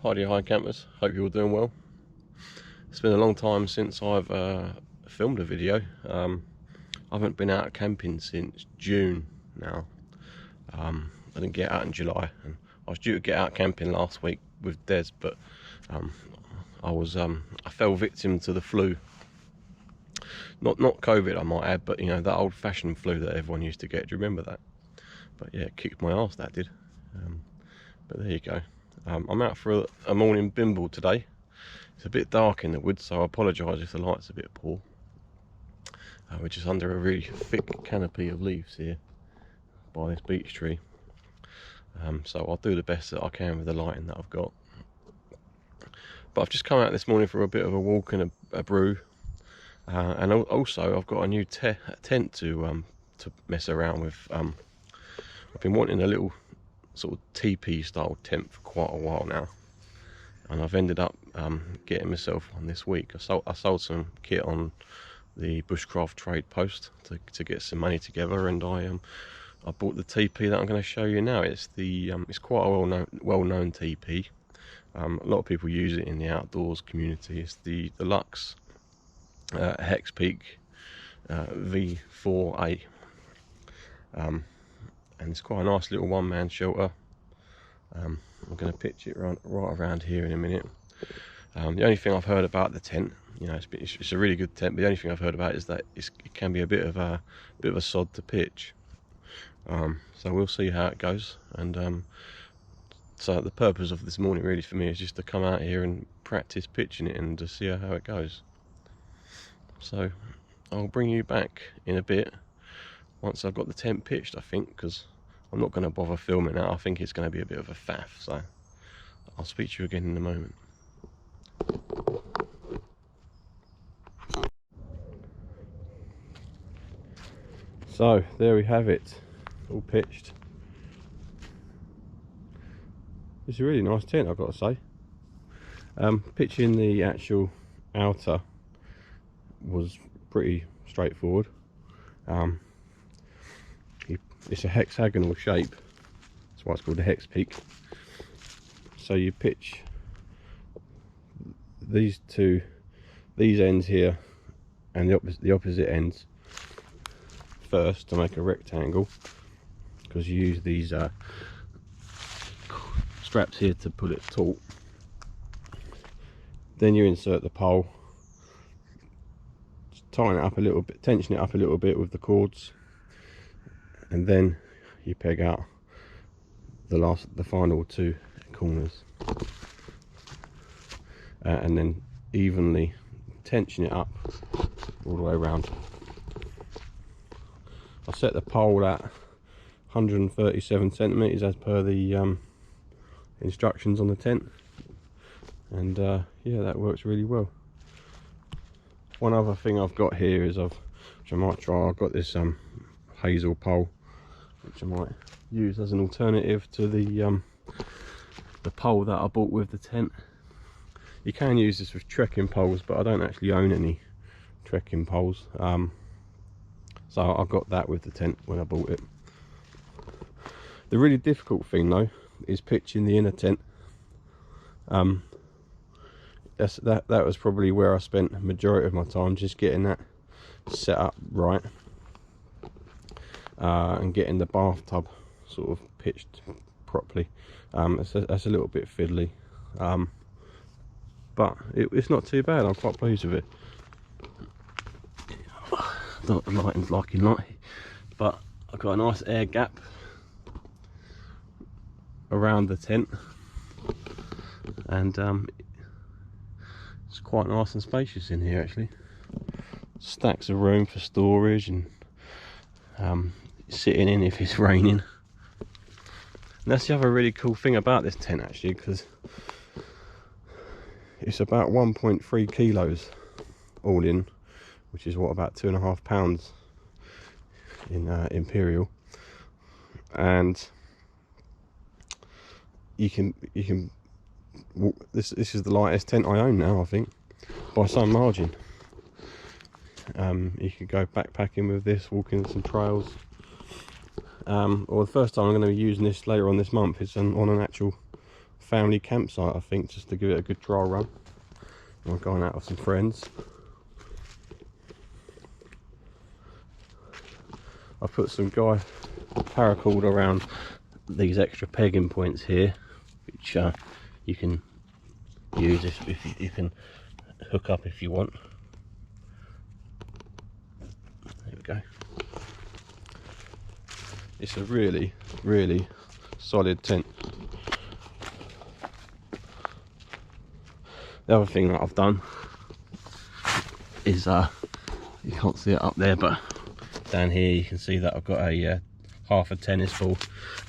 Hi dear hi campers, hope you're all doing well. It's been a long time since I've filmed a video. I haven't been out camping since June now. I didn't get out in July, and I was due to get out camping last week with Des, but I fell victim to the flu. Not COVID, I might add, but you know, that old-fashioned flu that everyone used to get. Do you remember that? But yeah, it kicked my ass, that did. But there you go. I'm out for a morning bimble today. It's a bit dark in the woods, so I apologise if the light's a bit poor. We're just under a really thick canopy of leaves here by this beech tree. So I'll do the best that I can with the lighting that I've got. But I've just come out this morning for a bit of a walk and a brew. And also I've got a new tent to mess around with. I've been wanting a little sort of Tipi style tent for quite a while now, and I've ended up getting myself one this week. I sold some kit on the bushcraft trade post to get some money together, and I bought the Tipi that I'm going to show you now. It's quite a well-known Tipi. A lot of people use it in the outdoors community. It's the Luxe Sil Hexpeak V4A. And it's quite a nice little one-man shelter. I'm going to pitch it right around here in a minute. The only thing I've heard about the tent, you know, it's a really good tent, but the only thing I've heard about is that it can be a bit of a sod to pitch. So we'll see how it goes. And so the purpose of this morning really for me is just to come out here and practice pitching it and to see how it goes. So I'll bring you back in a bit once I've got the tent pitched, I think, because I'm not going to bother filming that. I think it's going to be a bit of a faff, so I'll speak to you again in a moment. So there we have it, all pitched. It's a really nice tent, I've got to say. Pitching the actual outer was pretty straightforward. It's a hexagonal shape, that's why it's called a Hexpeak. So you pitch these ends here and the opposite ends first to make a rectangle, because you use these straps here to pull it taut. Then you insert the pole, tighten it up a little bit, tension it up a little bit with the cords, and then you peg out the final two corners, and then evenly tension it up all the way around. I set the pole at 137 centimeters as per the instructions on the tent, and yeah, that works really well. One other thing I've got here is which I might try. I've got this hazel pole, which I might use as an alternative to the pole that I bought with the tent. You can use this with trekking poles, but I don't actually own any trekking poles, so I got that with the tent when I bought it. The really difficult thing though is pitching the inner tent. That was probably where I spent the majority of my time, just getting that set up right, and getting the bathtub sort of pitched properly. That's a little bit fiddly, but it's not too bad. I'm quite pleased with it. The lighting's liking light, but I've got a nice air gap around the tent, and it's quite nice and spacious in here actually. Stacks of room for storage and sitting in if it's raining. And that's the other really cool thing about this tent actually, because it's about 1.3 kilos all in, which is what, about 2.5 pounds in imperial, and you can this is the lightest tent I own now, I think, by some margin. You could go backpacking with this, walking some trails, or the first time I'm going to be using this later on this month is on an actual family campsite, I think, just to give it a good dry run. I'm going out with some friends. I've put some guy paracord around these extra pegging points here, which you can use if you can hook up if you want. There we go. It's a really, really solid tent. The other thing that I've done is, you can't see it up there, but down here you can see that I've got a half a tennis ball.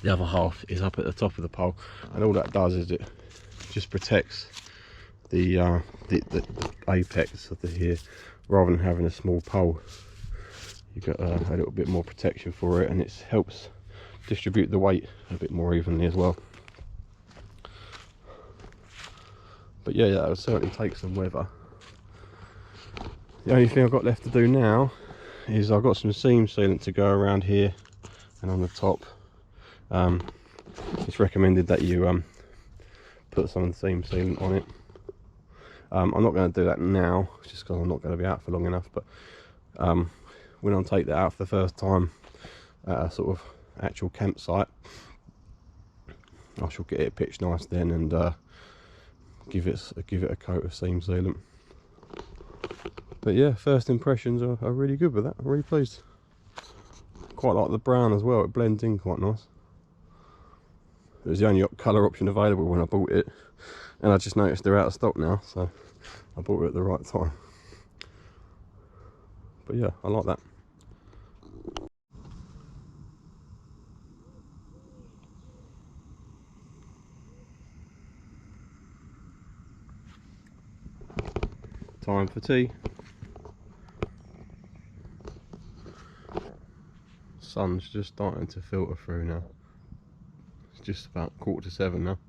The other half is up at the top of the pole, and all that does is it just protects the apex of the here, rather than having a small pole. You've got a little bit more protection for it, and it helps distribute the weight a bit more evenly as well. But yeah, that would certainly take some weather. The only thing I've got left to do now is I've got some seam sealant to go around here and on the top. It's recommended that you put some seam sealant on it. I'm not going to do that now, just because I'm not going to be out for long enough, but when I take that out for the first time at a sort of actual campsite, I shall get it pitched nice then, and give it a coat of seam sealant. But yeah, first impressions are really good with that. I'm really pleased. Quite like the brown as well, it blends in quite nice. It was the only colour option available when I bought it, and I just noticed they're out of stock now, so I bought it at the right time. But yeah, I like that. Time for tea. Sun's just starting to filter through now. It's just about 7:15 now.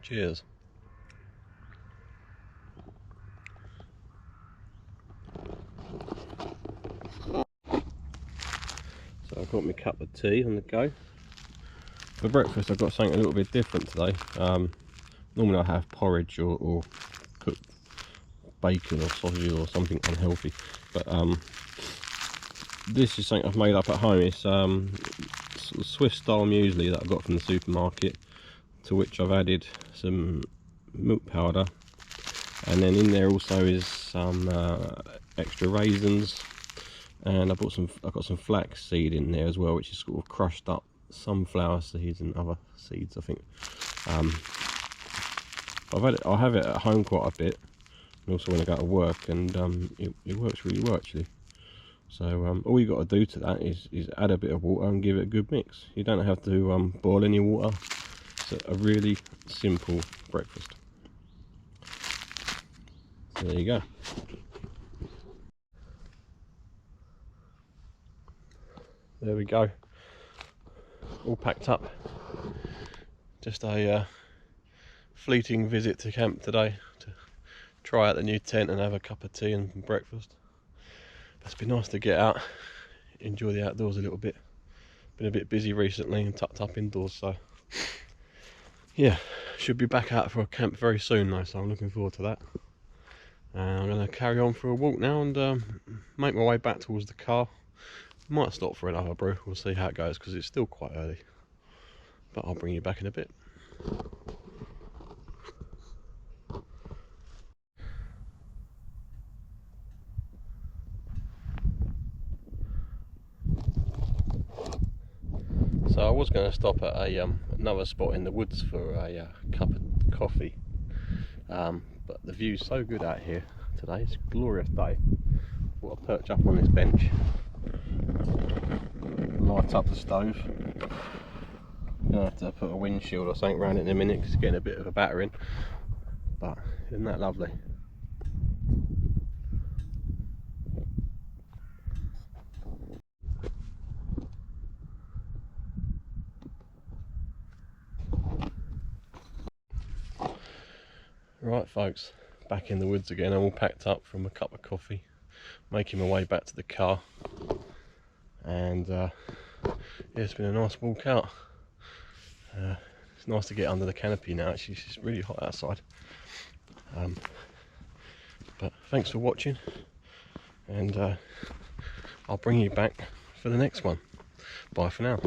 Cheers. So I've got my cup of tea on the go. For breakfast I've got something a little bit different today. Normally I have porridge or cooked bacon or sausage or something unhealthy, but this is something I've made up at home. It's sort of Swiss style muesli that I got from the supermarket, to which I've added some milk powder, and then in there also is some extra raisins, and I've got some flax seed in there as well, which is sort of crushed up sunflower seeds and other seeds, I think. I have it at home quite a bit, and also when I go to work, and it works really well actually. So all you got to do to that is add a bit of water and give it a good mix. You don't have to boil any water. It's a really simple breakfast. So there you go. There we go. All packed up. Just a fleeting visit to camp today to try out the new tent and have a cup of tea and some breakfast. It's been nice to get out, enjoy the outdoors a little bit. Been a bit busy recently and tucked up indoors, so yeah, should be back out for a camp very soon though, so I'm looking forward to that. I'm going to carry on for a walk now and make my way back towards the car. Might stop for another brew, we'll see how it goes because it's still quite early. But I'll bring you back in a bit. So I was going to stop at a another spot in the woods for a cup of coffee, but the view's so good out here today. It's a glorious day. I'll perch up on this bench, light up the stove. Gonna have to put a windshield or something around it in a minute because it's getting a bit of a battering, but isn't that lovely? Right folks, back in the woods again. I'm all packed up from a cup of coffee, making my way back to the car, and yeah, it's been a nice walk out. It's nice to get under the canopy now. Actually, it's just really hot outside. But thanks for watching, and I'll bring you back for the next one. Bye for now.